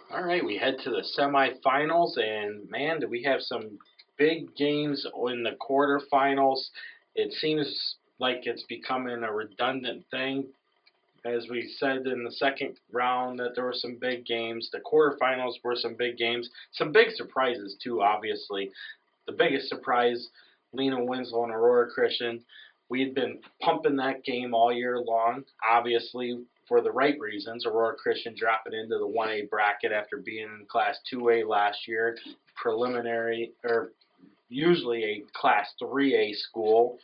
All right, we head to the semifinals, and man, do we have some big games in the quarterfinals. It seems like it's becoming a redundant thing. As we said in the second round, that there were some big games. The quarterfinals were some big games, some big surprises too. Obviously, the biggest surprise, Lena Winslow and Aurora Christian. We had been pumping that game all year long, obviously for the right reasons. Aurora Christian dropping into the 1A bracket after being in Class 2A last year, preliminary, or usually a Class 3A school.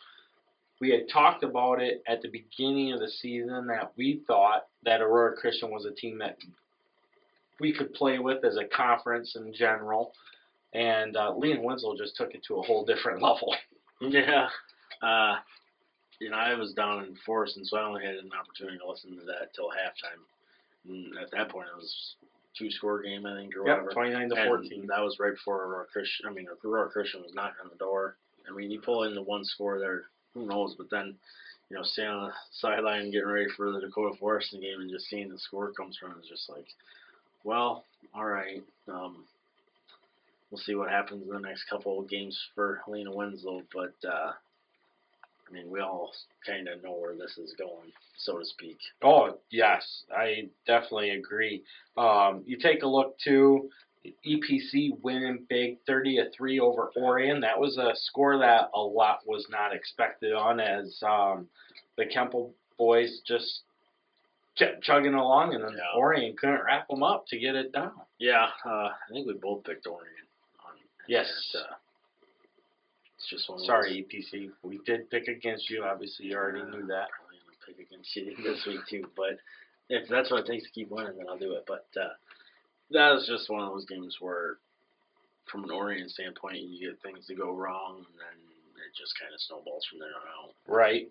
We had talked about it at the beginning of the season that we thought that Aurora Christian was a team that we could play with as a conference in general. And Lee and Winslow just took it to a whole different level. Yeah. Uh, I was down in Forreston, so I only had an opportunity to listen to that till halftime. And at that point, it was two-score game, I think, or whatever. 29-14. And that was right before Aurora Christian. Aurora Christian was knocking on the door. You pull in the one score there, who knows? But then, standing on the sideline getting ready for the Dakota Forreston game and just seeing the score comes from is just like, well, all right. We'll see what happens in the next couple of games for Lena Winslow, but we all kind of know where this is going, so to speak. Oh, yes, I definitely agree. You take a look, too, EPC winning big 30-3 over Orion. That was a score that a lot was not expected on, as the Kemple boys just kept chugging along, and then Orion couldn't wrap them up to get it down. Yeah, I think we both picked Orion. Yes. It's just one of Sorry, EPC. We did pick against you. Obviously, you already knew that. Probably going to pick against you this week, too. But if that's what it takes to keep winning, then I'll do it. But that was just one of those games where, from an Orion standpoint, you get things to go wrong, and then it just kind of snowballs from there on out. Right.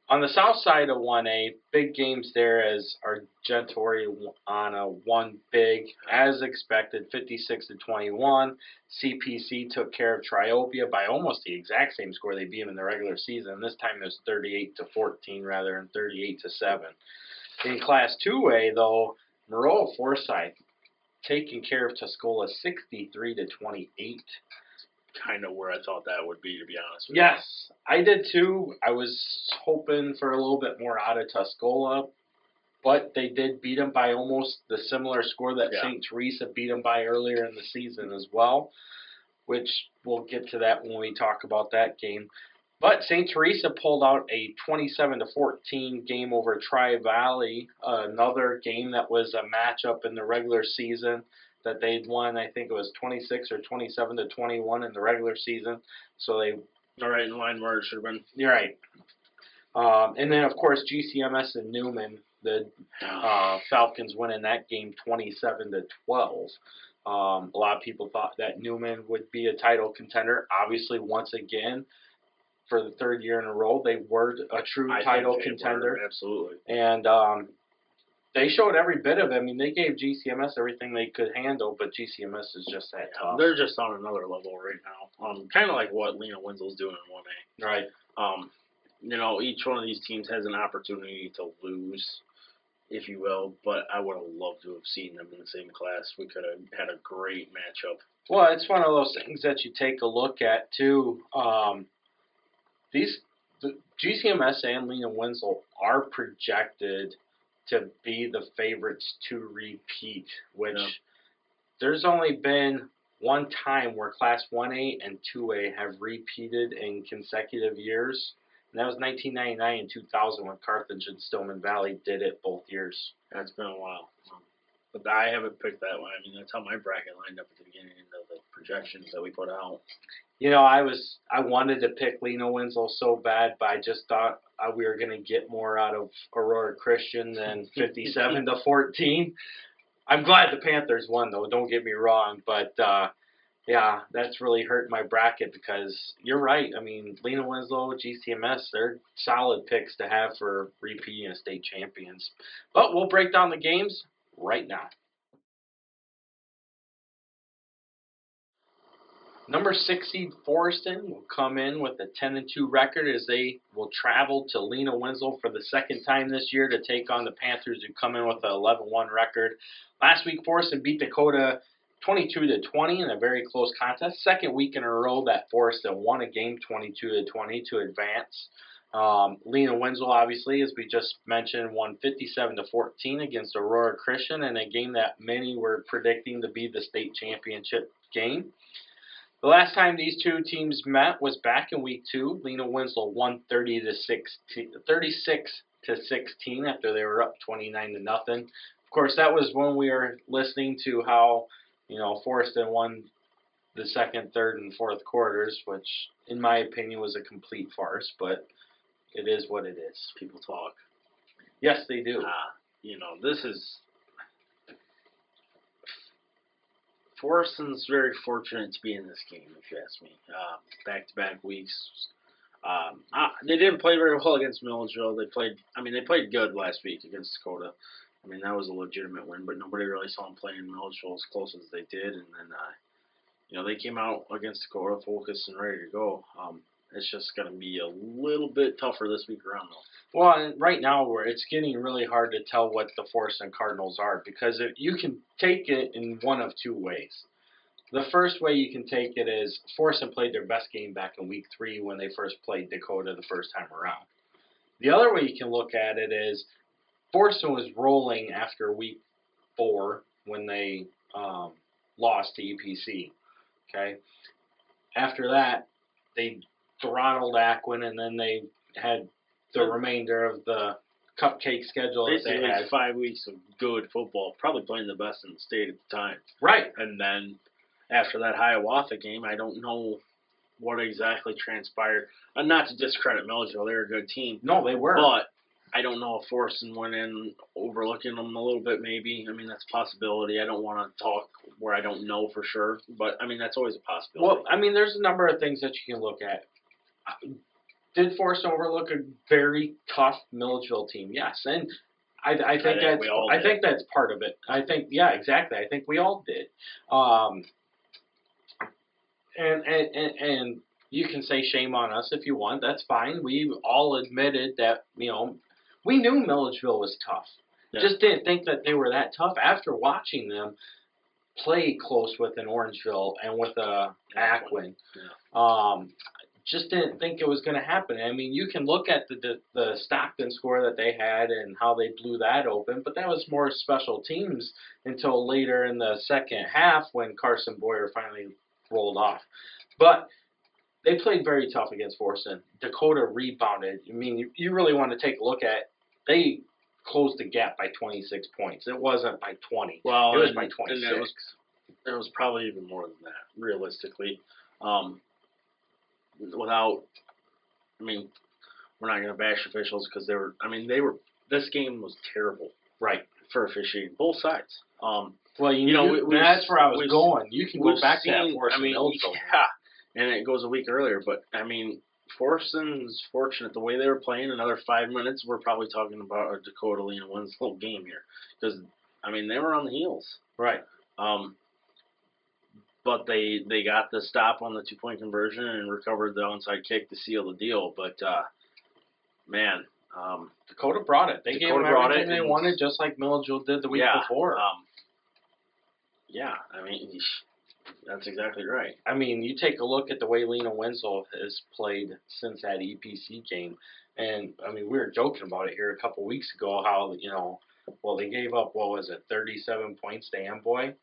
On the south side of 1A, big games there as Argenta-Oreana won big, as expected, 56-21. CPC took care of Triopia by almost the exact same score they beat them in the regular season. This time it was 38-14 rather than 38-7. In Class 2A, though, Maroa-Forsyth taking care of Tuscola 63-28. Kind of where I thought that would be, to be honest with you. Yes, I did too. I was hoping for a little bit more out of Tuscola, but they did beat them by almost the similar score that St. Teresa beat them by earlier in the season as well, which we'll get to that when we talk about that game. But St. Teresa pulled out a 27-14 game over Tri-Valley, another game that was a matchup in the regular season that they'd won. I think it was 26 or 27-21 in the regular season. So they right in line where it should have been. You're right. And then of course GCMS and Newman, the Falcons winning that game 27-12. A lot of people thought that Newman would be a title contender. Obviously, once again, for the third year in a row, they were a true title contender. Absolutely. And they showed every bit of it. They gave GCMS everything they could handle, but GCMS is just that tough. They're just on another level right now. Kind of like what Lena Winslow's doing in 1A. Right. Each one of these teams has an opportunity to lose, if you will, but I would have loved to have seen them in the same class. We could have had a great matchup. Well, it's one of those things that you take a look at, too. The GCMS and Lena Winslow are projected to be the favorites to repeat, which there's only been one time where Class 1A and 2A have repeated in consecutive years, and that was 1999 and 2000 when Carthage and Stillman Valley did it both years. That's been a while. But I haven't picked that one. That's how my bracket lined up at the beginning of the projections that we put out. I wanted to pick Lena Winslow so bad, but I just thought we were going to get more out of Aurora Christian than 57-14. I'm glad the Panthers won, though. Don't get me wrong, but that's really hurt my bracket because you're right. Lena Winslow, GCMS, they're solid picks to have for repeating as state champions. But we'll break down the games right now. Number 6 seed Forreston will come in with a 10-2 record as they will travel to Lena Winslow for the second time this year to take on the Panthers, who come in with an 11-1 record. Last week, Forreston beat Dakota 22-20 in a very close contest. Second week in a row that Forreston won a game 22-20 to advance. Lena Winslow, obviously, as we just mentioned, won 57-14 against Aurora Christian in a game that many were predicting to be the state championship game. The last time these two teams met was back in week 2. Lena Winslow won 36-16 after they were up 29-0. Of course, that was when we were listening to how, Forreston won the second, third, and fourth quarters, which, in my opinion, was a complete farce. But it is what it is. People talk. Yes, they do. This is. Forreston's very fortunate to be in this game, if you ask me. Back-to-back weeks. They didn't play very well against Milledgeville. They played good last week against Dakota. That was a legitimate win, but nobody really saw them playing in Milledgeville as close as they did. And then, they came out against Dakota focused and ready to go. It's just going to be a little bit tougher this week around, though. Well, and right now it's getting really hard to tell what the Forreston Cardinals are, because you can take it in one of two ways. The first way you can take it is Forreston played their best game back in week 3 when they first played Dakota the first time around. The other way you can look at it is Forreston was rolling after week 4 when they lost to EPC. Okay, after that they throttled Aquin, and then they had the remainder of the cupcake schedule that they had. 5 weeks of good football, probably playing the best in the state at the time. Right. And then after that Hiawatha game, I don't know what exactly transpired. Not to discredit Milledgeville, they're a good team. No, they were. But I don't know if Forreston went in overlooking them a little bit, maybe. That's a possibility. I don't want to talk where I don't know for sure. But, that's always a possibility. Well, there's a number of things that you can look at. Did Forreston overlook a very tough Milledgeville team? Yes, and I think that's part of it. Exactly. I think we all did. And you can say shame on us if you want. That's fine. We all admitted that we knew Milledgeville was tough. Yeah. Just didn't think that they were that tough after watching them play close with an Orangeville and with a Aquin. Yeah. Just didn't think it was going to happen. You can look at the Stockton score that they had and how they blew that open, but that was more special teams until later in the second half when Carson Boyer finally rolled off. But they played very tough against Forreston. Dakota rebounded. You really want to take a look at, they closed the gap by 26 points. It wasn't by 20. Well, it was by 26. And it was probably even more than that, realistically. We're not going to bash officials because this game was terrible. Right. For officiating, both sides. Well, that's where I was going. You can go back to that Forreston. Yeah, and it goes a week earlier, but Forreston's fortunate the way they were playing. Another 5 minutes, we're probably talking about a Dakota Lena Winslow game here because they were on the heels. Right. But they got the stop on the 2-point conversion and recovered the onside kick to seal the deal. But Dakota brought it. They gave them everything they wanted, just like Milledgeville did the week before. That's exactly right. You take a look at the way Lena Winslow has played since that EPC game, and we were joking about it here a couple weeks ago. How they gave up 37 points to Amboy.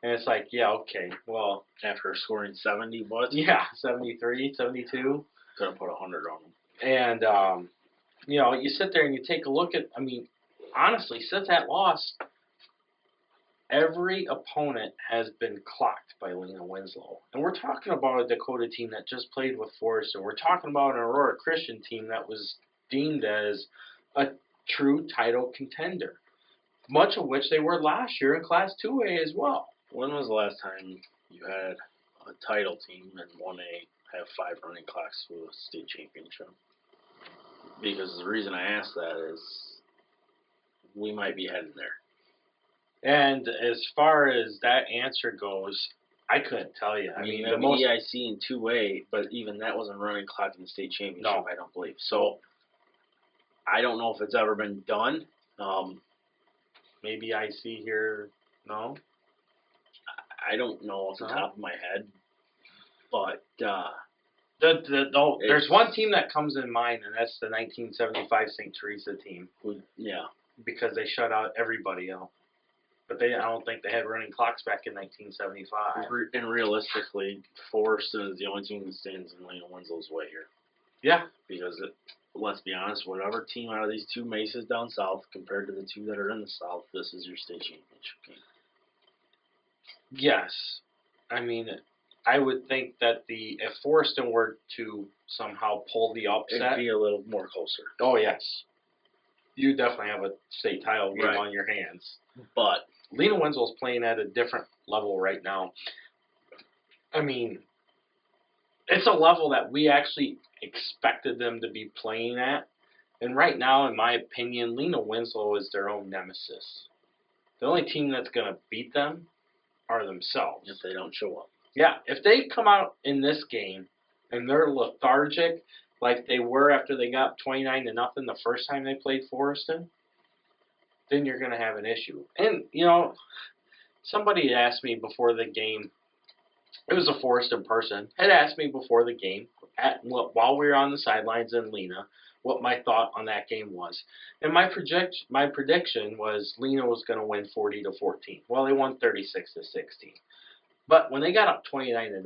And it's like, yeah, okay, well. After scoring 70, what? Yeah, 73, 72. Could have put 100 on them. And, you sit there and you take a look at, honestly, since that loss, every opponent has been clocked by Lena Winslow. And we're talking about a Dakota team that just played with Forreston. We're talking about an Aurora Christian team that was deemed as a true title contender, much of which they were last year in Class 2A as well. When was the last time you had a title team in 1A have 5 running clocks to a state championship? Because the reason I ask that is we might be heading there. And as far as that answer goes, I couldn't tell you. I mean, the most EIC in 2A, but even that wasn't running clock in the state championship. No. I don't believe. So I don't know if it's ever been done. Maybe IC here. No. I don't know off the top of my head, but there's one team that comes in mind, and that's the 1975 St. Teresa team. Yeah. Because they shut out everybody else. But I don't think they had running clocks back in 1975. And realistically, Forreston is the only team that stands in Lena Winslow's way here. Yeah. Because, let's be honest, whatever team out of these two Mesas down south, compared to the two that are in the south, this is your state championship game. Yes. I mean, I would think that if Forreston were to somehow pull the upset, it'd be a little more closer. Oh, yes. You definitely have a state title game on your hands. But Lena Winslow's playing at a different level right now. I mean, it's a level that we actually expected them to be playing at. And right now, in my opinion, Lena Winslow is their own nemesis. The only team that's going to beat them are themselves. If they don't show up. Yeah, if they come out in this game and they're lethargic like they were after they got 29-0 the first time they played Forreston, then you're going to have an issue. And, somebody asked me before the game, it was a Forreston person, had asked me before the game, while we were on the sidelines in Lena, what my thought on that game was. And my prediction was Lena was going to win 40-14. Well, they won 36-16. But when they got up 29-0,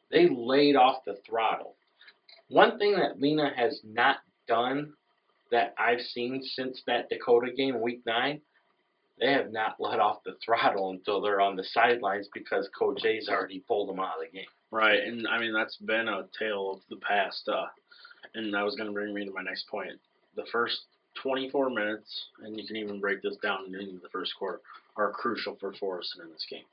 they laid off the throttle. One thing that Lena has not done that I've seen since that Dakota game, Week 9, they have not let off the throttle until they're on the sidelines because Coach A's already pulled them out of the game. Right, and I mean, that's been a tale of the past. And that was going to bring me to my next point. The first 24 minutes, and you can even break this down into the first quarter, are crucial for Forreston in this game.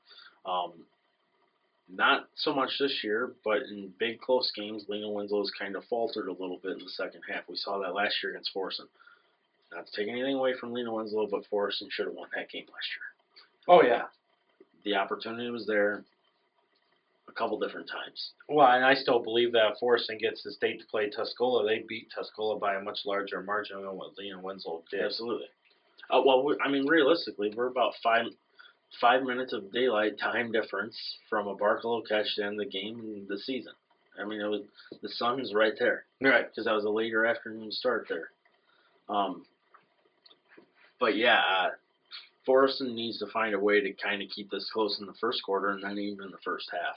Not so much this year, but in big close games, Lena Winslow's kind of faltered a little bit in the second half. We saw that last year against Forreston. Not to take anything away from Lena Winslow, but Forreston should have won that game last year. Oh, yeah. The opportunity was there a couple different times. Well, and I still believe that if Forreston gets the state to play Tuscola, they beat Tuscola by a much larger margin than what Lena Winslow did. Absolutely. Realistically, we're about five minutes of daylight time difference from a Barcelo catch to end the game and the season. I mean, the sun's right there. Right. Because that was a later afternoon start there. But yeah, Forreston needs to find a way to kind of keep this close in the first quarter and then even in the first half.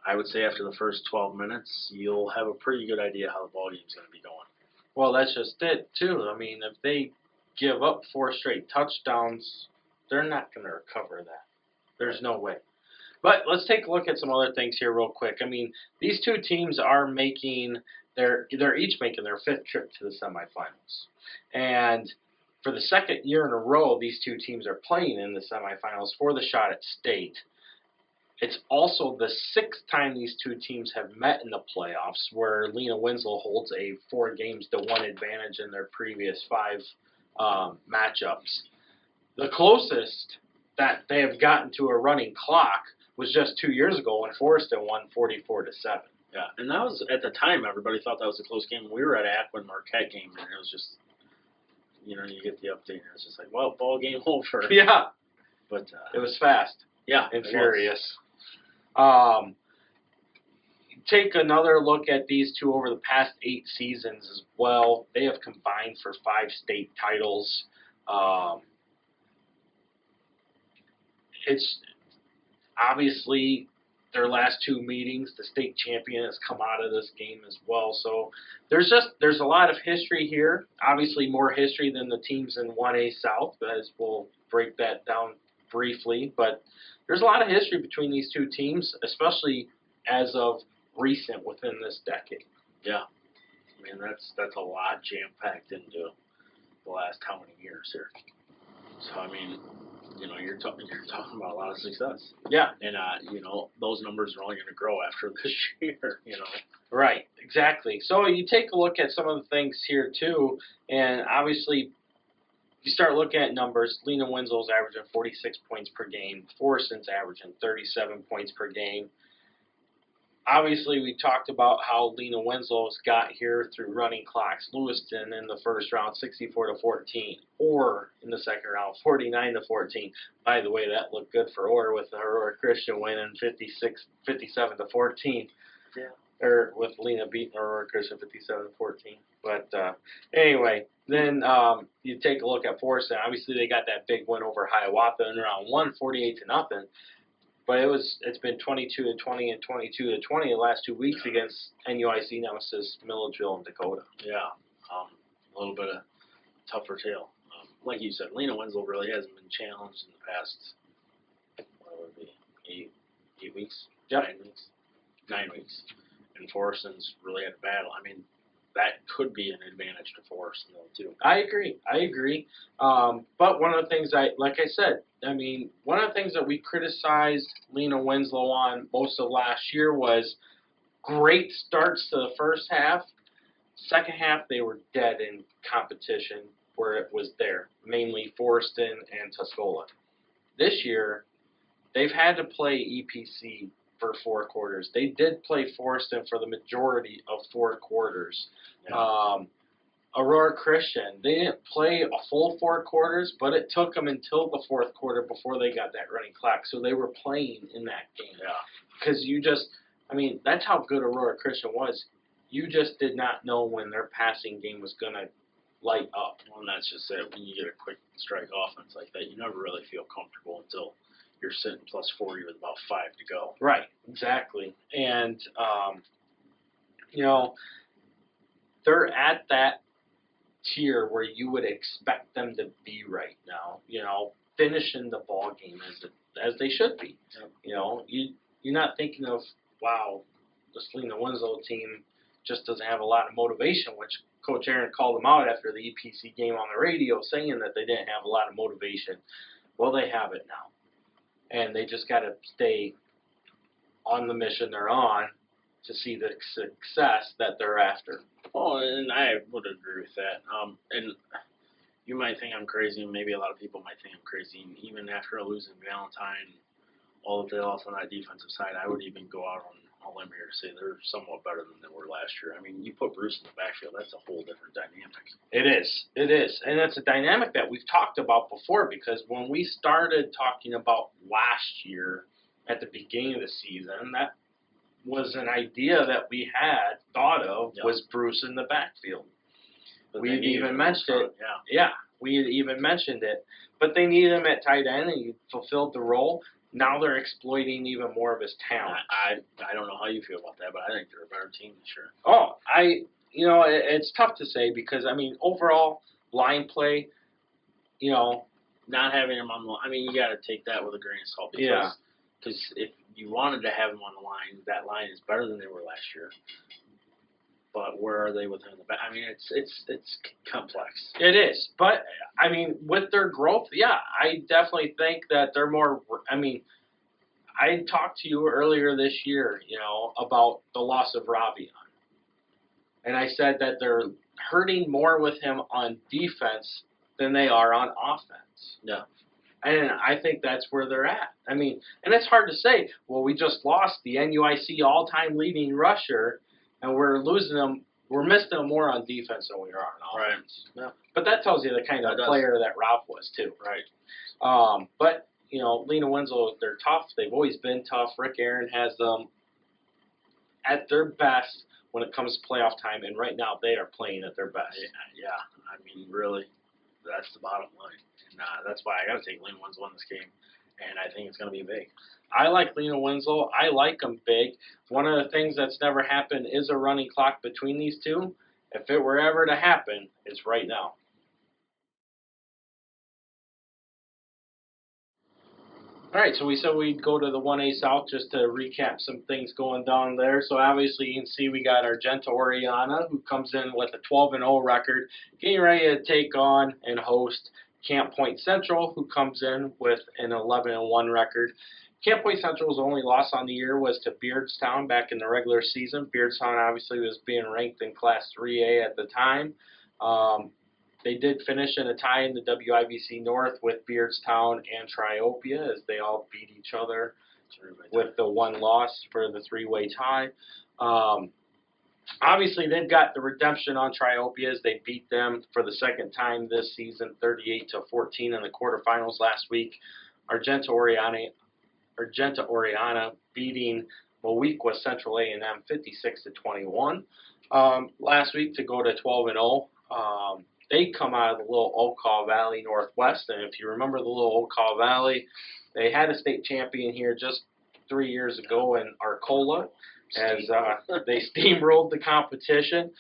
I would say after the first 12 minutes, you'll have a pretty good idea how the ball game's going to be going. Well, that's just it, too. I mean, if they give up 4 straight touchdowns, they're not going to recover that. There's no way. But let's take a look at some other things here real quick. I mean, these two teams are they're each making their 5th trip to the semifinals. And for the second year in a row, these two teams are playing in the semifinals for the shot at state. It's also the 6th time these two teams have met in the playoffs, where Lena Winslow holds a 4-games-to-1 advantage in their previous 5 matchups. The closest that they have gotten to a running clock was just 2 years ago when Forreston won 44-7. Yeah, and that was, at the time, everybody thought that was a close game. We were at an Akron-Marquette game, and it was just, you get the update, and it was just like, well, ball game over. Yeah. But it was fast. Yeah. And furious. Take another look at these two over the past 8 seasons as well. They have combined for 5 state titles. It's obviously their last 2 meetings, the state champion has come out of this game as well. So there's a lot of history here. Obviously more history than the teams in 1A South, as we'll break that down briefly. But there's a lot of history between these two teams, especially as of recent within this decade. Yeah. I mean, that's a lot jam-packed into the last how many years here. So, I mean, you're talking about a lot of success. Yeah. And, those numbers are only going to grow after this year, Right, exactly. So you take a look at some of the things here, too, and obviously you start looking at numbers, Lena Winslow's averaging 46 points per game. Forreston's averaging 37 points per game. Obviously, we talked about how Lena Winslow's got here through running clocks. Lewiston in the first round, 64-14. Orr in the second round, 49-14. By the way, that looked good for Orr with the Aurora Christian winning 57-14. Yeah. Or with Lena beating Aurora Christian 57-14. But anyway, then you take a look at Forreston. Obviously, they got that big win over Hiawatha in round 1, 48-0. But it's been 22-20 and 22-20 the last 2 weeks against NUIC, Nemesis, Milledgeville, and Dakota. Yeah, a little bit of tougher tale. Like you said, Lena Winslow really hasn't been challenged in the past, what would it be, 8 weeks? Yep. 9 weeks? 9 weeks. And Forreston's really had a battle. I mean, that could be an advantage to Forreston, though, too. I agree. But one of the things like I said, I mean, one of the things that we criticized Lena Winslow on most of last year was great starts to the first half. Second half, they were dead in competition where it was there, mainly Forreston and Tuscola. This year, they've had to play EPC for 4 quarters. They did play Forreston for the majority of 4 quarters. Yeah. Aurora Christian, they didn't play a full 4 quarters, but it took them until the 4th quarter before they got that running clock. So they were playing in that game. Yeah. Because that's how good Aurora Christian was. You just did not know when their passing game was going to light up. Well, and that's just it. When you get a quick strike offense like that, you never really feel comfortable until you're sitting plus 40 with about 5 to go. Right, exactly. And, they're at that tier where you would expect them to be right now, finishing the ball game as they should be. Yep. You're not thinking of, wow, the Lena Winslow team just doesn't have a lot of motivation, which Coach Aaron called them out after the EPC game on the radio saying that they didn't have a lot of motivation. Well, they have it now. And they just got to stay on the mission they're on to see the success that they're after. Oh, and I would agree with that. And you might think I'm crazy, and maybe a lot of people might think I'm crazy. And even after losing Valentine, all that they lost on that defensive side, I would even go out on a limb here to say they're somewhat better than they were last year. I mean, you put Bruce in the backfield, that's a whole different dynamic. It is. And it's a dynamic that we've talked about before, because when we started talking about last year at the beginning of the season, that was an idea that we had thought of, was Bruce in the backfield. We even mentioned it. Yeah, we had even mentioned it. But they needed him at tight end, and he fulfilled the role. Now they're exploiting even more of his talent. I don't know how you feel about that, but I think they're a better team this year. Oh, it's tough to say because, overall, line play, not having him on the line, you got to take that with a grain of salt because if you wanted to have him on the line, that line is better than they were last year. But where are they with him in the back? It's complex. It is. But, with their growth, I definitely think that they're more, I talked to you earlier this year, about the loss of Ravion. And I said that they're hurting more with him on defense than they are on offense. Yeah. And I think that's where they're at. And it's hard to say, well, we just lost the NUIC all-time leading rusher, and we're losing them. We're missing them more on defense than we are on offense. Right. Yeah. But that tells you the kind of player that Ralph was, too. Right. But, Lena Winslow, they're tough. They've always been tough. Rick Aaron has them at their best when it comes to playoff time, and right now they are playing at their best. Yeah. Really, that's the bottom line. And that's why I got to take Lena Winslow in this game, and I think it's going to be big. I like Lena Winslow. I like them big. One of the things that's never happened is a running clock between these two. If it were ever to happen, it's right now. All right, so we said we'd go to the 1A South just to recap some things going down there. So obviously you can see we got Argenta-Oreana, who comes in with a 12-0 record, getting ready to take on and host Camp Point Central, who comes in with an 11-1 record. Camp Point Central's only loss on the year was to Beardstown back in the regular season. Beardstown obviously was being ranked in Class 3A at the time. They did finish in a tie in the WIBC North with Beardstown and Triopia as they all beat each other with the one loss for the three-way tie. Obviously, they've got the redemption on Triopia as they beat them for the second time this season, 38-14 in the quarterfinals last week. Argenta-Oreana beating Maroa-Forsyth Central A&M 56-21 last week to go to 12-0. They come out of the little Okaw Valley Northwest, and if you remember the little Okaw Valley, they had a state champion here just 3 years ago in Arcola as they steamrolled the competition.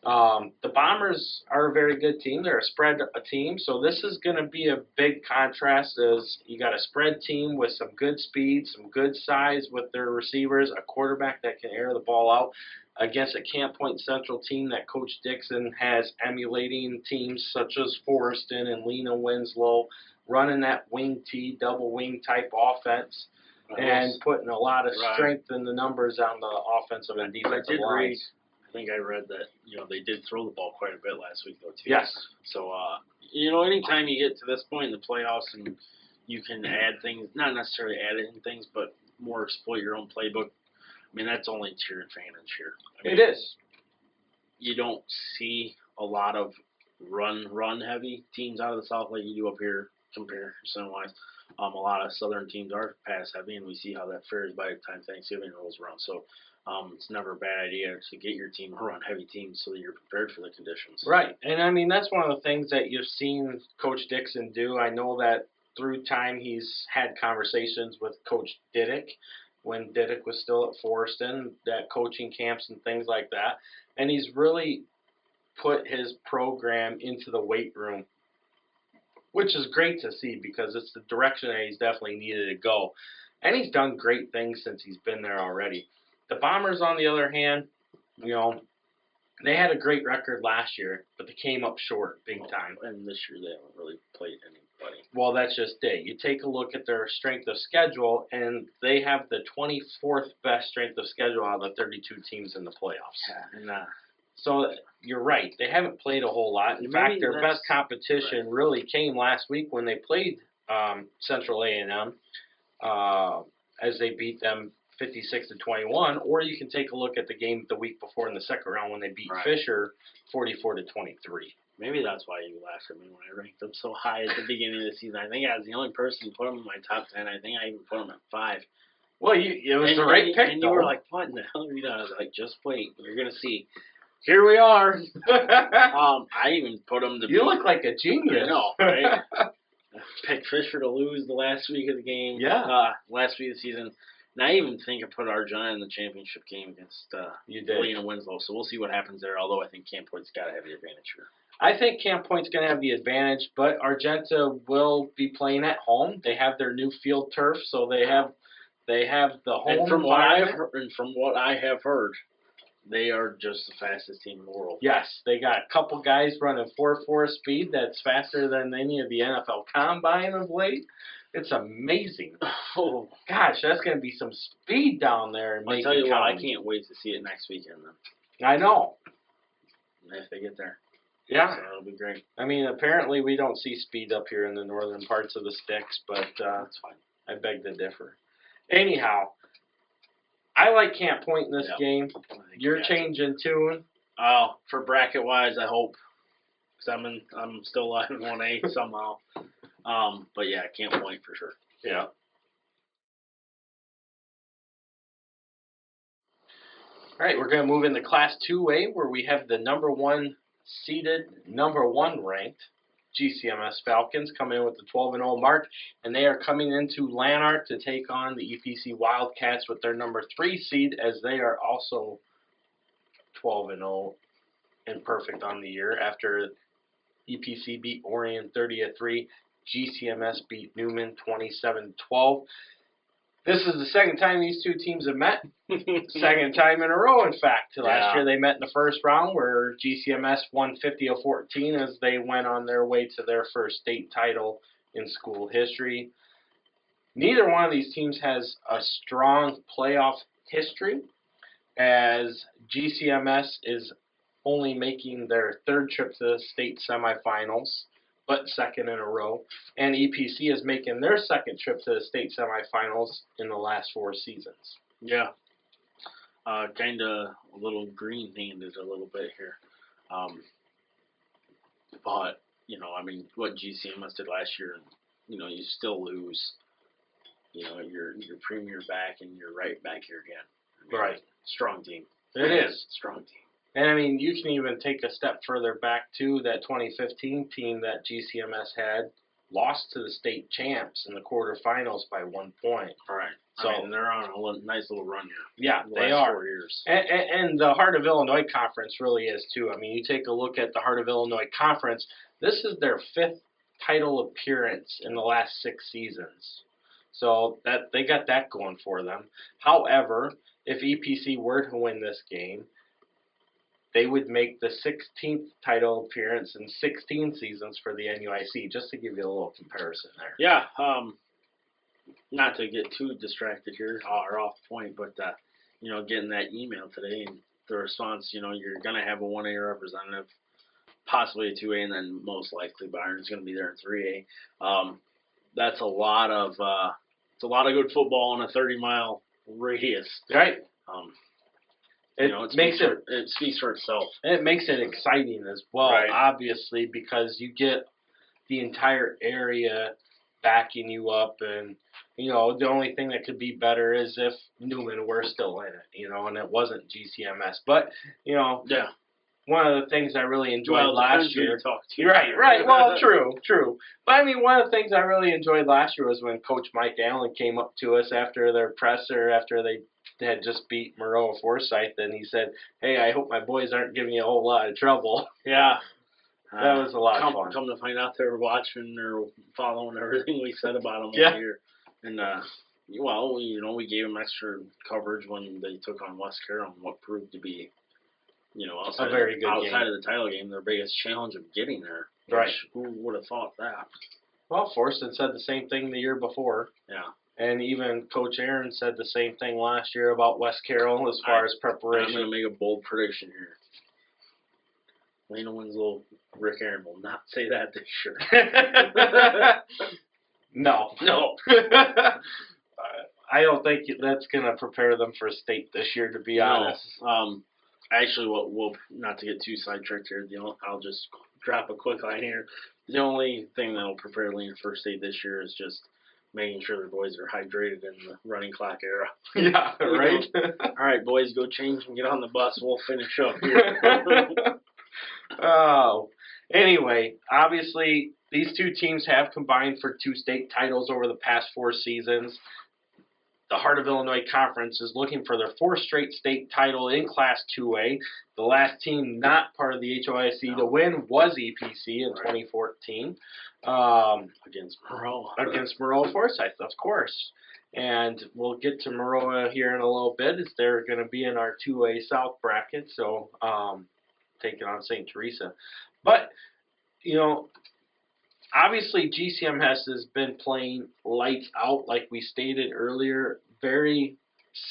The Bombers are a very good team. They're a spread team, so this is going to be a big contrast as you got a spread team with some good speed, some good size with their receivers, a quarterback that can air the ball out against a Camp Point Central team that Coach Dixon has emulating teams such as Forreston and Lena Winslow, running that wing T, double wing type offense. And putting a lot of strength in the numbers on the offensive and defensive lines. I think I read that, they did throw the ball quite a bit last week, though, too. Yes. So, anytime you get to this point in the playoffs and you can add things, not necessarily add in things, but more exploit your own playbook, I mean, that's only to your advantage here. It is. You don't see a lot of run-heavy teams out of the South like you do up here, comparison-wise. A lot of Southern teams are pass-heavy, and we see how that fares by the time Thanksgiving rolls around. So it's never a bad idea to get your team a run-heavy team so that you're prepared for the conditions. Right, and I mean, that's one of the things that you've seen Coach Dixon do. I know that through time he's had conversations with Coach Diddick when Diddick was still at Forreston, that coaching camps and things like that. And he's really put his program into the weight room, which is great to see because it's the direction that he's definitely needed to go. And he's done great things since he's been there already. The Bombers, on the other hand, they had a great record last year, but they came up short big time. And this year they haven't really played anybody. Well, that's just it. You take a look at their strength of schedule, and they have the 24th best strength of schedule out of the 32 teams in the playoffs. Yeah, and so you're right. They haven't played a whole lot. In fact, their best competition really came last week when they played Central A&M as they beat them 56-21. Or you can take a look at the game the week before in the second round when they beat Fisher 44-23. Maybe that's why you laughed at me when I ranked them so high at the beginning of the season. I think I was the only person who put them in my top 10. I think I even put them at 5. Well, it was the right pick, and you were like, what in the hell are you doing? I was like, just wait. You're going to see. Here we are. I even put them to You look like a genius. I know, right? Picked Fisher to lose the last week of the game. Yeah. Last week of the season. And I even think I put Argenta in the championship game against Lena Winslow. So we'll see what happens there, although I think Camp Point's got to have the advantage here. I think Camp Point's going to have the advantage, but Argenta will be playing at home. They have their new field turf, so they have the home. And from what I have heard, they are just the fastest team in the world. Yes, they got a couple guys running 4.4 speed that's faster than any of the NFL Combine of late. It's amazing. Oh gosh, that's going to be some speed down there. I'll tell you what, I can't wait to see it next weekend then. I know. If they get there. Yeah. So it'll be great. I mean, apparently we don't see speed up here in the northern parts of the sticks, but that's fine. I beg to differ. Anyhow, I like Camp Point in this game. You're changing tune. Oh, for bracket wise, I hope, because I'm still alive in 1A somehow. But yeah, Camp Point for sure. Yeah. All right, we're going to move into Class 2A where we have the number 1 seeded, number 1 ranked GCMS Falcons coming in with the 12-0 mark, and they are coming into Lanark to take on the EPC Wildcats with their number 3 seed as they are also 12-0 and perfect on the year after EPC beat Orion 30-3. GCMS beat Newman 27-12. This is the second time these two teams have met. Second time in a row, in fact. Last year they met in the first round where GCMS won 50-14 as they went on their way to their first state title in school history. Neither one of these teams has a strong playoff history as GCMS is only making their third trip to the state semifinals, but second in a row. And EPC is making their second trip to the state semifinals in the last 4 seasons. Yeah. Kind of a little green-handed a little bit here. But, I mean, what GCMS did last year, you still lose, your premier back and you're right back here again. I mean, Right. Strong team. It is. Strong team. And, I mean, you can even take a step further back, to that 2015 team that GCMS had lost to the state champs in the quarterfinals by 1 point. All right. So, I mean, they're on a nice little run here. Yeah, The they last are. 4 years. And the Heart of Illinois Conference really is, too. I mean, you take a look at the Heart of Illinois Conference, this is their 5th title appearance in the last 6 seasons. So that they got that going for them. However, if EPC were to win this game, they would make the 16th title appearance in 16 seasons for the NUIC, just to give you a little comparison there. Yeah, not to get too distracted here or off point, but, getting that email today and the response, you're going to have a 1A representative, possibly a 2A, and then most likely Byron's going to be there in 3A. That's a lot of good football in a 30-mile radius. Right. It speaks for itself. It makes it exciting as well, right. Obviously, because you get the entire area backing you up, and the only thing that could be better is if Newman were still in it, and it wasn't GCMS. But yeah. One of the things I really enjoyed last year. Right. Well, true. But I mean, one of the things I really enjoyed last year was when Coach Mike Allen came up to us after their presser, after they had just beat Maroa-Forsyth, and he said, "Hey, I hope my boys aren't giving you a whole lot of trouble." Yeah. That was a lot of fun. Come to find out they were watching or following everything we said about them all year. And, we gave them extra coverage when they took on West Carroll, what proved to be, outside of the title game, their biggest challenge of getting there. Right. Who would have thought that? Well, Forreston said the same thing the year before. Yeah. And even Coach Aaron said the same thing last year about West Carroll as far as preparation. I'm going to make a bold prediction here. Lena Winslow, Rick Aaron will not say that this year. No. I don't think that's going to prepare them for state this year, to be honest. Actually, we'll not to get too sidetracked here. I'll just drop a quick line here. The only thing that'll prepare Lena for state this year is just making sure their boys are hydrated in the running clock era. Yeah, right. All right, boys, go change and get on the bus. We'll finish up here. Anyway, obviously, these two teams have combined for 2 state titles over the past 4 seasons. The Heart of Illinois Conference is looking for their 4th straight state title in Class 2A. The last team not part of the HOIC to win was EPC in 2014. Against Maroa. Against Maroa-Forsyth, of course. And we'll get to Maroa here in a little bit, as they're going to be in our 2A South bracket, so taking on St. Teresa. But, obviously GCMS has been playing lights out, like we stated earlier, very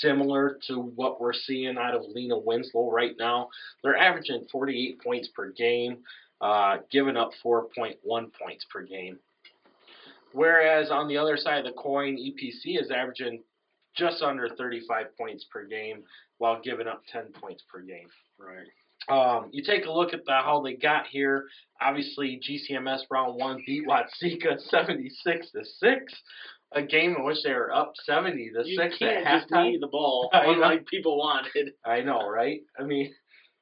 similar to what we're seeing out of Lena Winslow right now. They're averaging 48 points per game, giving up 4.1 points per game. Whereas on the other side of the coin, EPC is averaging just under 35 points per game while giving up 10 points per game. Right. You take a look at how they got here. Obviously, GCMS round 1 beat Watsika 76-6, a game in which they were up 70-6 at halftime. You can't just knee the ball like people wanted. I know, right? I mean,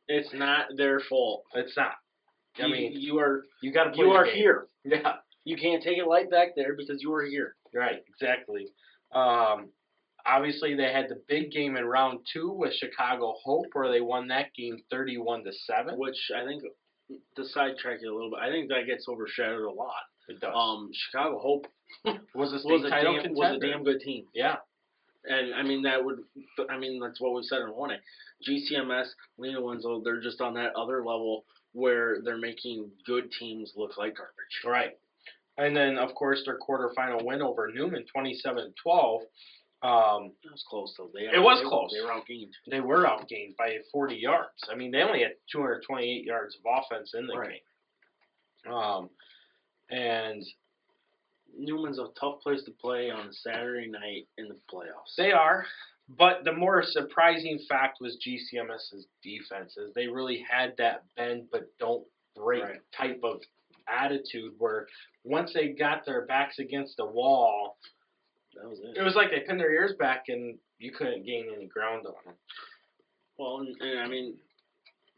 it's not their fault. It's not. I mean, you are here. Yeah. You can't take it right back there because you are here. Right. Exactly. Obviously, they had the big game in round 2 with Chicago Hope, where they won that game 31-7. Which I think, to sidetrack you a little bit, I think that gets overshadowed a lot. It does. Chicago Hope was a damn good team. Yeah. And that's what we said in 1A. GCMS, Lena Winslow, they're just on that other level where they're making good teams look like garbage. Right. And then, of course, their quarterfinal win over Newman, 27-12. It was close though. It was close. They were outgained. They were outgained by 40 yards. I mean, they only had 228 yards of offense in the game. And Newman's a tough place to play on a Saturday night in the playoffs. They are. But the more surprising fact was GCMS's defenses. They really had that bend but don't break type of attitude where once they got their backs against the wall, that was it. It was like they pinned their ears back and you couldn't gain any ground on them. Well, and I mean,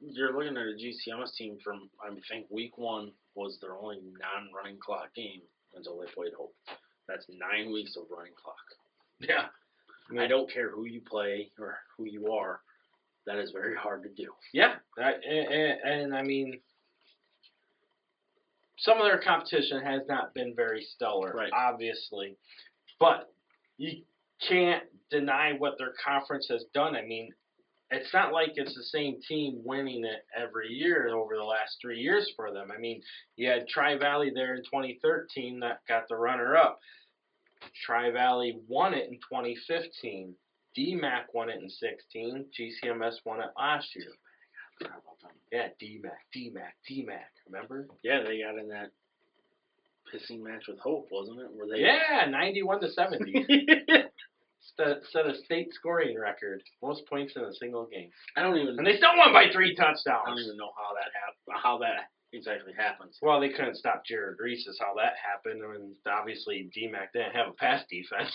you're looking at a GCMS team from, I think, week 1 was their only non-running clock game until they played Hope. That's 9 weeks of running clock. Yeah. I don't care who you play or who you are. That is very hard to do. Yeah. And I mean, some of their competition has not been very stellar, obviously. But you can't deny what their conference has done. I mean, it's not like it's the same team winning it every year over the last 3 years for them. I mean, you had Tri-Valley there in 2013 that got the runner-up. Tri-Valley won it in 2015. DMAC won it in 16. GCMS won it last year. Yeah, DMAC. Remember? Yeah, they got in that pissing match with Hope, wasn't it? Where they 91-70. Set a state scoring record, most points in a single game. And they still won by 3 touchdowns. I don't even know how that exactly happens. Well, they couldn't stop Jared Reese is how that happened, and obviously DMAC didn't have a pass defense.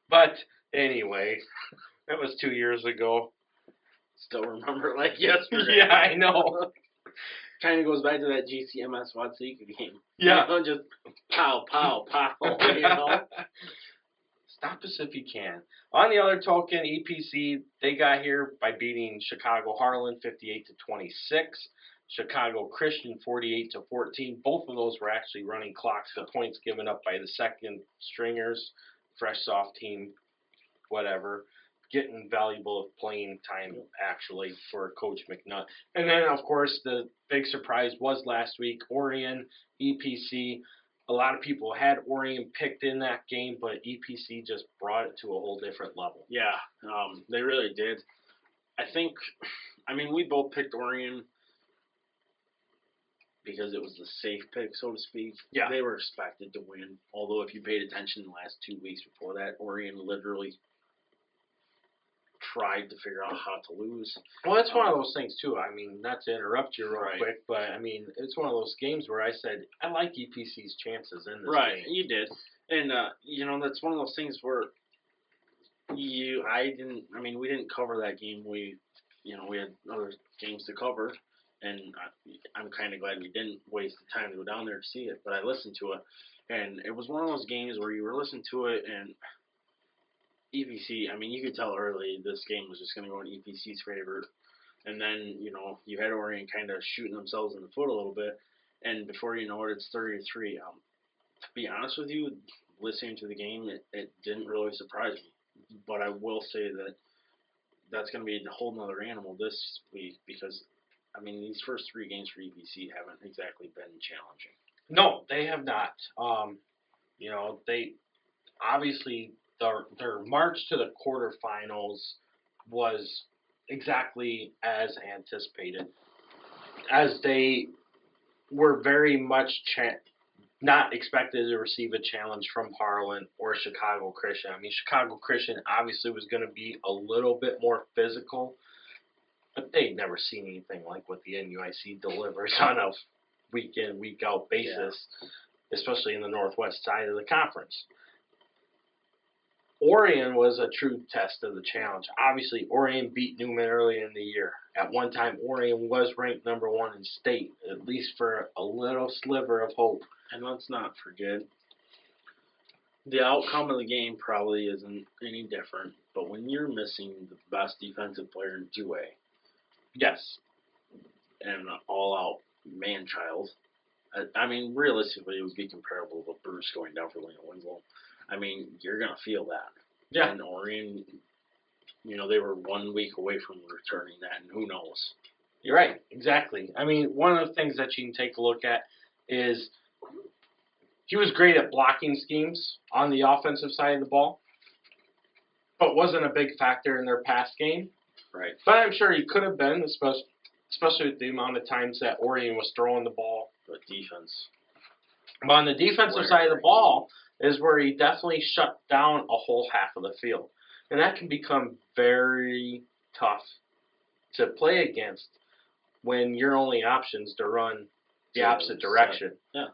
But anyway, that was 2 years ago. Still remember it like yesterday. Yeah, I know. Kind of goes back to that GCMS Watsika game. Yeah. You know, just pow, pow, pow, you know. Stop us if you can. On the other token, EPC, they got here by beating Chicago Harlan 58-26. Chicago Christian 48-14. Both of those were actually running clocks. The points given up by the second stringers, fresh soft team, whatever. Getting valuable playing time, actually, for Coach McNutt. And then, of course, the big surprise was last week, Orion, EPC. A lot of people had Orion picked in that game, but EPC just brought it to a whole different level. Yeah, they really did. We both picked Orion because it was the safe pick, so to speak. Yeah. They were expected to win, although if you paid attention the last 2 weeks before that, Orion literally tried to figure out how to lose. Well, it's one of those things, too. I mean, not to interrupt you real quick, but, I mean, it's one of those games where I said, I like EPC's chances in this game. Right, you did. And, that's one of those things where we didn't cover that game. We had other games to cover, and I'm kind of glad we didn't waste the time to go down there to see it, but I listened to it, and it was one of those games where you were listening to it, and EPC, you could tell early this game was just going to go in EPC's favor. And then, you had Orion kind of shooting themselves in the foot a little bit. And before you know it, it's 30-3. To be honest with you, listening to the game, it didn't really surprise me. But I will say that that's going to be a whole nother animal this week because, these first 3 games for EPC haven't exactly been challenging. No, they have not. They obviously... Their march to the quarterfinals was exactly as anticipated, as they were very much not expected to receive a challenge from Harlan or Chicago Christian. Chicago Christian obviously was going to be a little bit more physical, but they'd never seen anything like what the NUIC delivers on a week-in, week-out basis, especially in the northwest side of the conference. Orion was a true test of the challenge. Obviously, Orion beat Newman early in the year. At one time, Orion was ranked number 1 in state, at least for a little sliver of hope. And let's not forget, the outcome of the game probably isn't any different, but when you're missing the best defensive player in 2A, yes, and an all-out man-child, realistically, it would be comparable to Bruce going down for Lena Winslow. You're going to feel that. Yeah. And Orion, they were 1 week away from returning that, and who knows? You're right, exactly. One of the things that you can take a look at is he was great at blocking schemes on the offensive side of the ball, but wasn't a big factor in their pass game. Right. But I'm sure he could have been, especially with the amount of times that Oregon was throwing the ball. But defense. But on the defensive side of the ball is where he definitely shut down a whole half of the field. And that can become very tough to play against when your only option is to run the opposite direction. Yeah.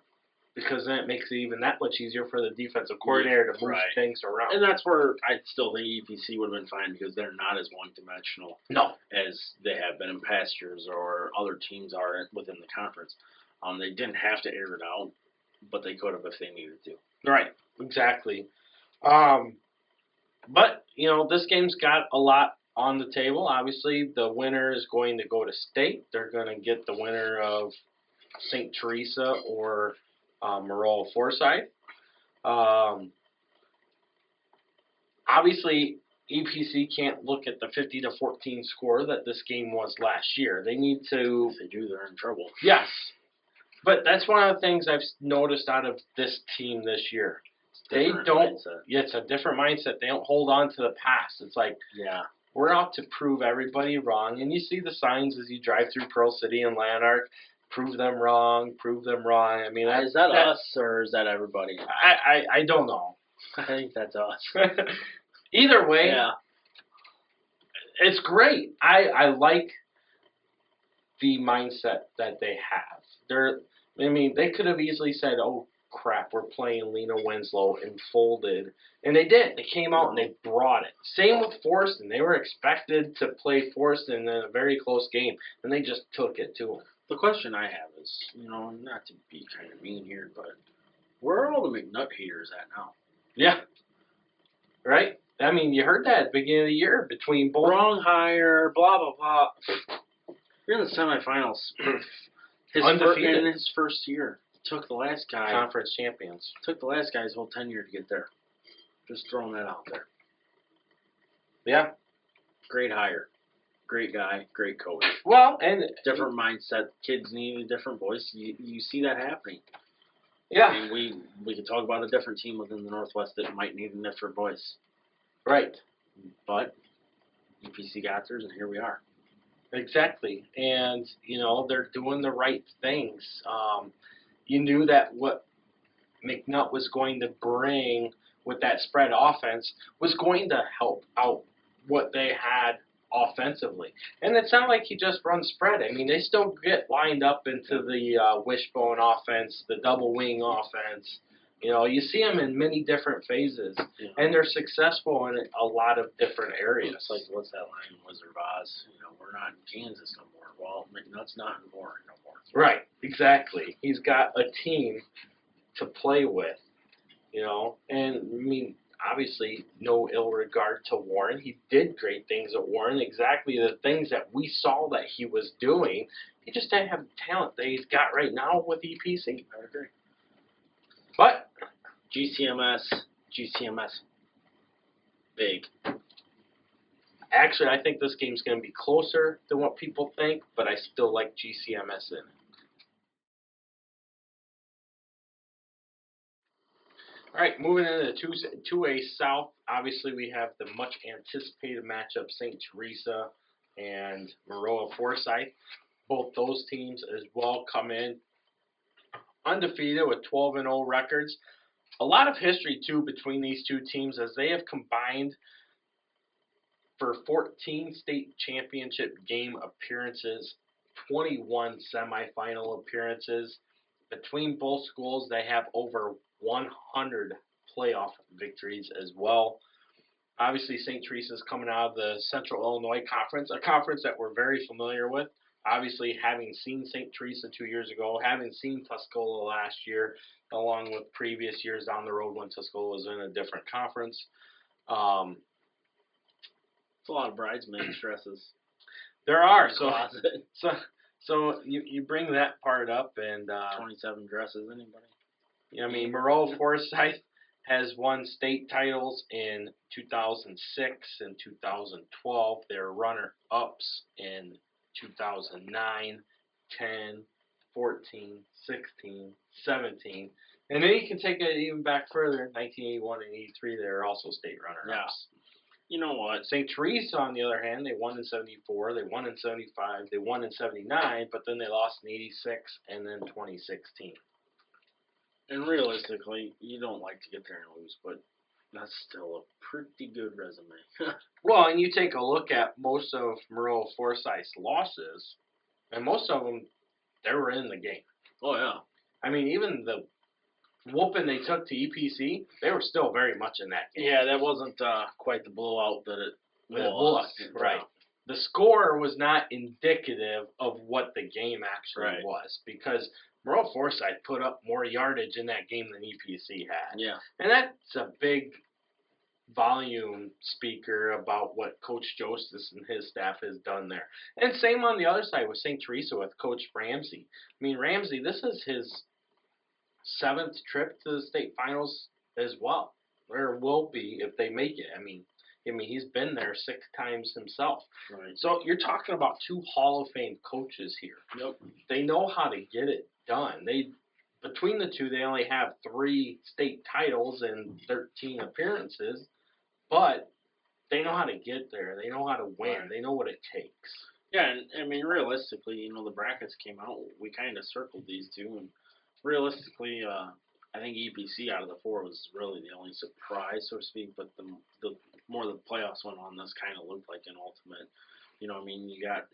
Because then it makes it even that much easier for the defensive coordinator to move things around. And that's where I still think EPC would have been fine because they're not as one-dimensional as they have been in past years or other teams are within the conference. They didn't have to air it out, but they could have if they needed to. Right, exactly. But, this game's got a lot on the table. Obviously, the winner is going to go to state. They're going to get the winner of St. Teresa or Maroa-Forsyth. Obviously, EPC can't look at the 50-14 score that this game was last year. They need to. If they do, they're in trouble. Yes, but that's one of the things I've noticed out of this team this year. They don't. Mindset. Yeah, it's a different mindset. They don't hold on to the past. It's like, we're out to prove everybody wrong, and you see the signs as you drive through Pearl City and Lanark. Prove them wrong. Prove them wrong. I mean, is that us or is that everybody? I don't know. I think that's us. Either way, it's great. I like the mindset that they have. They could have easily said, "Oh crap, we're playing Lena Winslow," and folded, and they did. They came out and they brought it. Same with Forreston. They were expected to play Forreston in a very close game, and they just took it to them. The question I have is, not to be kind of mean here, but where are all the McNutt haters at now? Yeah. Right? You heard that at the beginning of the year between both. Wrong hire, blah, blah, blah. You're in the semifinals. Undefeated. In his first year. Took the last guy. Conference champions. Took the last guy's whole tenure to get there. Just throwing that out there. Yeah. Great hire. Great guy, great coach. Well, and different mindset. Kids need a different voice. You see that happening. Yeah. We could talk about a different team within the Northwest that might need a different voice. Right. But UPC got theirs, and here we are. Exactly. And, they're doing the right things. You knew that what McNutt was going to bring with that spread offense was going to help out what they had offensively. And it's not like he just runs spread. They still get lined up into the wishbone offense, the double wing offense. You see them in many different phases, and they're successful in a lot of different areas. It's like, what's that line in Wizard of Oz? We're not in Kansas no more. Well, McNutt's not in Warren no more. Right, exactly. He's got a team to play with, and obviously, no ill regard to Warren. He did great things at Warren, exactly the things that we saw that he was doing. He just didn't have the talent that he's got right now with EPC. I agree. But GCMS, big. Actually, I think this game's going to be closer than what people think, but I still like GCMS in it. All right, moving into the 2A South, obviously we have the much anticipated matchup, St. Teresa and Maroa-Forsyth. Both those teams as well come in undefeated with 12-0 records. A lot of history, too, between these two teams as they have combined for 14 state championship game appearances, 21 semifinal appearances. Between both schools, they have over 100 playoff victories as well. Obviously, St. Teresa's coming out of the Central Illinois Conference, a conference that we're very familiar with. Obviously, having seen St. Teresa 2 years ago, having seen Tuscola last year, along with previous years down the road when Tuscola was in a different conference. It's a lot of bridesmaids dresses. There are. So you bring that part up, and 27 dresses, anybody? Maroa-Forsyth has won state titles in 2006 and 2012. They're runner-ups in 2009, 10, 14, 16, 17. And then you can take it even back further. 1981 and 83, they were also state runner-ups. You know what? St. Teresa, on the other hand, they won in 74, they won in 75, they won in 79, but then they lost in 86 and then 2016. And realistically, you don't like to get there and lose, but that's still a pretty good resume. Well, and you take a look at most of Maroa-Forsyth's losses, and most of them, they were in the game. Oh, yeah. I mean, even the whooping they took to EPC, they were still very much in that game. Yeah, that wasn't quite the blowout that it was. Right. The score was not indicative of what the game actually was, because Maroa-Forsyth put up more yardage in that game than EPC had. Yeah. And that's a big volume speaker about what Coach Jostis and his staff has done there. And same on the other side with St. Teresa with Coach Ramsey. I mean, Ramsey, this is his 7th trip to the state finals as well, or will be if they make it. I mean, he's been there 6 times himself. Right. So you're talking about 2 Hall of Fame coaches here. Yep. They know how to get it done. Between the two, they only have 3 state titles and 13 appearances, but they know how to get there. They know how to win. Right. They know what it takes. Yeah, and I mean, realistically, the brackets came out. We kind of circled these two, and realistically, I think EPC out of the 4 was really the only surprise, so to speak. But the more the playoffs went on, this kind of looked like an ultimate. I mean, you got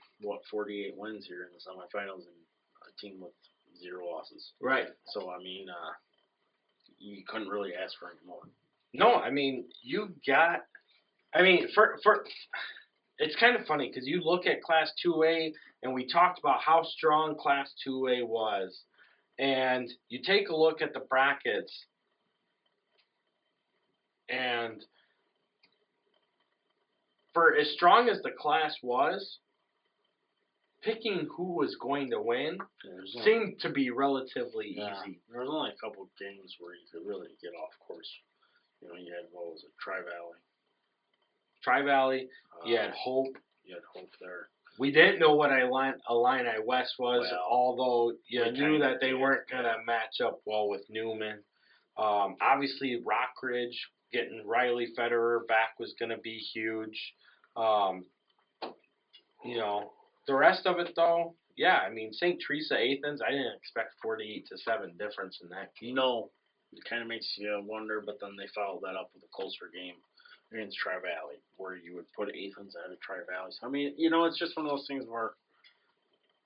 48 wins here in the semifinals, and a team with 0 losses. Right. So I mean, you couldn't really ask for any more. No, I mean, for it's kind of funny because you look at Class 2A, and we talked about how strong Class 2A was, and you take a look at the brackets, and for as strong as the class was, picking who was going to win seemed to be relatively easy. There was only a couple of games where you could really get off course. You had, what was it, Tri-Valley? Tri-Valley, you had Hope. You had Hope there. We didn't know what Illini West was, although you knew that they weren't going to match up well with Newman. Obviously, Rockridge, getting Riley Federer back was going to be huge. The rest of it, though, yeah, I mean, St. Teresa Athens, I didn't expect 48-7 difference in that game. No, it kind of makes you wonder, but then they followed that up with a closer game against Tri-Valley, where you would put Athens ahead of Tri-Valley. So, I mean, it's just one of those things where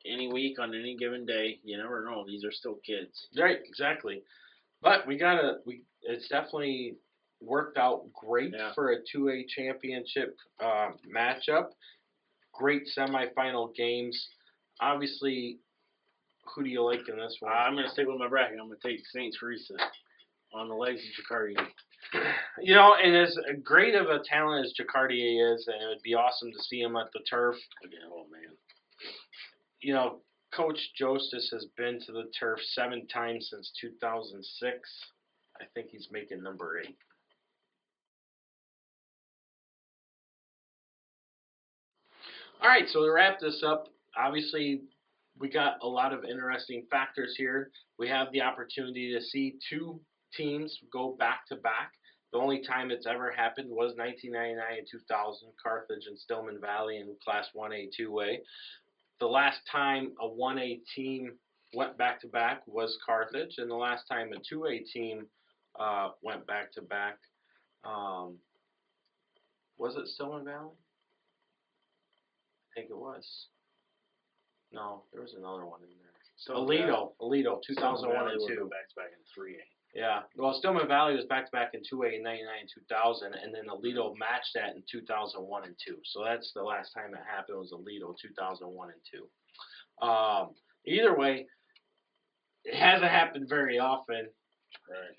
any week, on any given day, you never know. These are still kids. Right, exactly. But it's definitely worked out great for a 2A championship matchup. Great semifinal games. Obviously, who do you like in this one? I'm going to stick with my bracket. I'm going to take St. Teresa on the legs of Jacardier. And as great of a talent as Jacardier is, and it would be awesome to see him at the turf. Again, oh, man. Coach Jostis has been to the turf 7 times since 2006. I think he's making number 8. All right, so to wrap this up, obviously we got a lot of interesting factors here. We have the opportunity to see 2 teams go back-to-back. The only time it's ever happened was 1999 and 2000, Carthage and Stillman Valley in Class 1A, 2A. The last time a 1A team went back-to-back was Carthage, and the last time a 2A team went back-to-back, was it Stillman Valley? I think it was. No, there was another one in there. Aledo, 2001 and 2. Back-to-back in 3A. Yeah. Well, Stillman Valley was back-to-back in 2A in 99 and 2000, and then Aledo matched that in 2001 and 2. So that's the last time it happened was Aledo, 2001 and 2. Either way, it hasn't happened very often,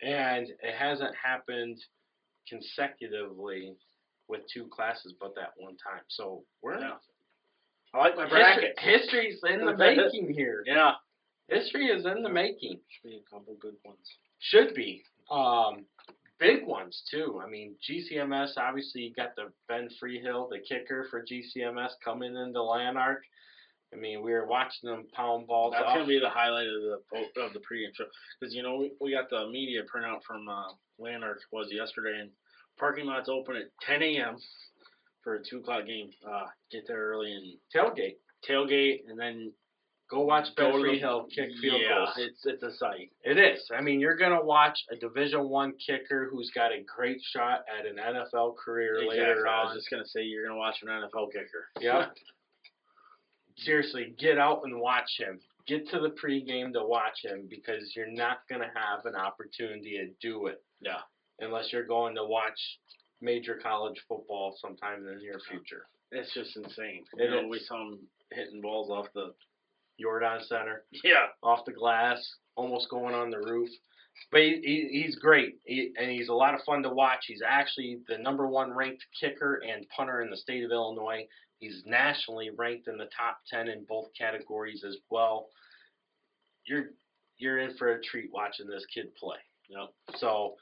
and it hasn't happened consecutively with 2 classes but that one time. So I like my bracket. History's in the making here. Yeah. History is in the making. Should be a couple good ones. Should be. Big ones, too. I mean, GCMS, obviously, you got the Ben Freehill, the kicker for GCMS, coming into Lanark. I mean, we were watching them pound balls That's off. gonna be the highlight of the pregame show, because we got the media printout from Lanark was yesterday, and parking lot's open at 10 a.m. for a 2:00 game. Get there early and tailgate, and then go watch Bedford Hill kick field goals. It's a sight. It is. I mean, you're gonna watch a Division I kicker who's got a great shot at an NFL career later on. I was just gonna say you're gonna watch an NFL kicker. Yep. Seriously, get out and watch him. Get to the pregame to watch him, because you're not gonna have an opportunity to do it. Yeah. Unless you're going to watch major college football sometime in the near future. It's just insane. We saw him hitting balls off the Jordan Center. Yeah. Off the glass, almost going on the roof. But he's great, and he's a lot of fun to watch. He's actually the #1 ranked kicker and punter in the state of Illinois. He's nationally ranked in the top 10 in both categories as well. You're in for a treat watching this kid play. Yep. So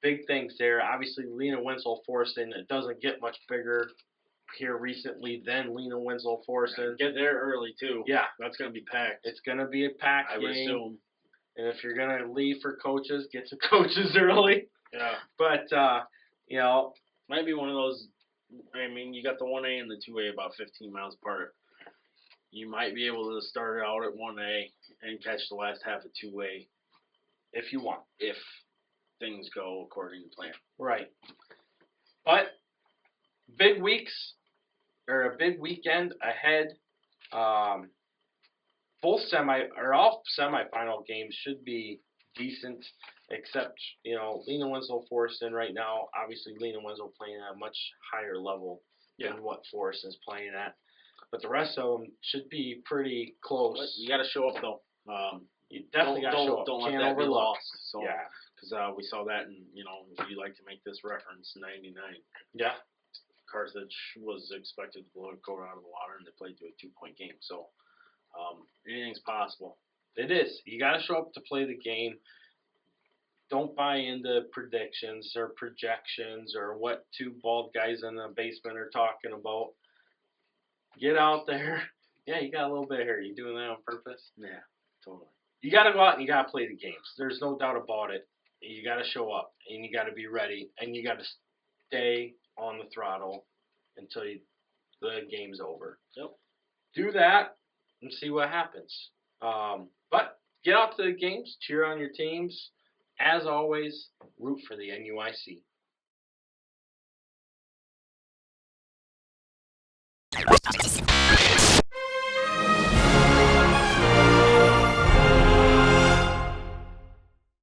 big things there. Obviously, Lena Winslow-Forreston, it doesn't get much bigger here recently than Lena Winslow-Forreston. Get there early too. Yeah, that's gonna be packed. It's gonna be a packed game. I would assume. And if you're gonna leave for coaches, get to coaches early. Yeah. But might be one of those. I mean, you got the 1A and the 2A about 15 miles apart. You might be able to start out at 1A and catch the last half of 2A if you want. If things go according to plan. Right. But big weeks, or a big weekend ahead. All semifinal games should be decent, except, Lena Winslow-Forreston right now. Obviously, Lena Winslow playing at a much higher level than what Forreston's playing at. But the rest of them should be pretty close. But you got to show up, though. You definitely got to show up. Don't let that be lost. So, yeah. Because we saw that, and, if you like to make this reference, 99. Yeah. Carthage was expected to blow it out of the water, and they played to a 2-point game. So, anything's possible. It is. You got to show up to play the game. Don't buy into predictions or projections or what two bald guys in the basement are talking about. Get out there. Yeah, you got a little bit of hair. You doing that on purpose? Yeah, totally. You got to go out and you got to play the games. There's no doubt about it. You got to show up and you got to be ready and you got to stay on the throttle until the game's over. Yep. Do that and see what happens. But get out to the games, cheer on your teams. As always, root for the NUIC.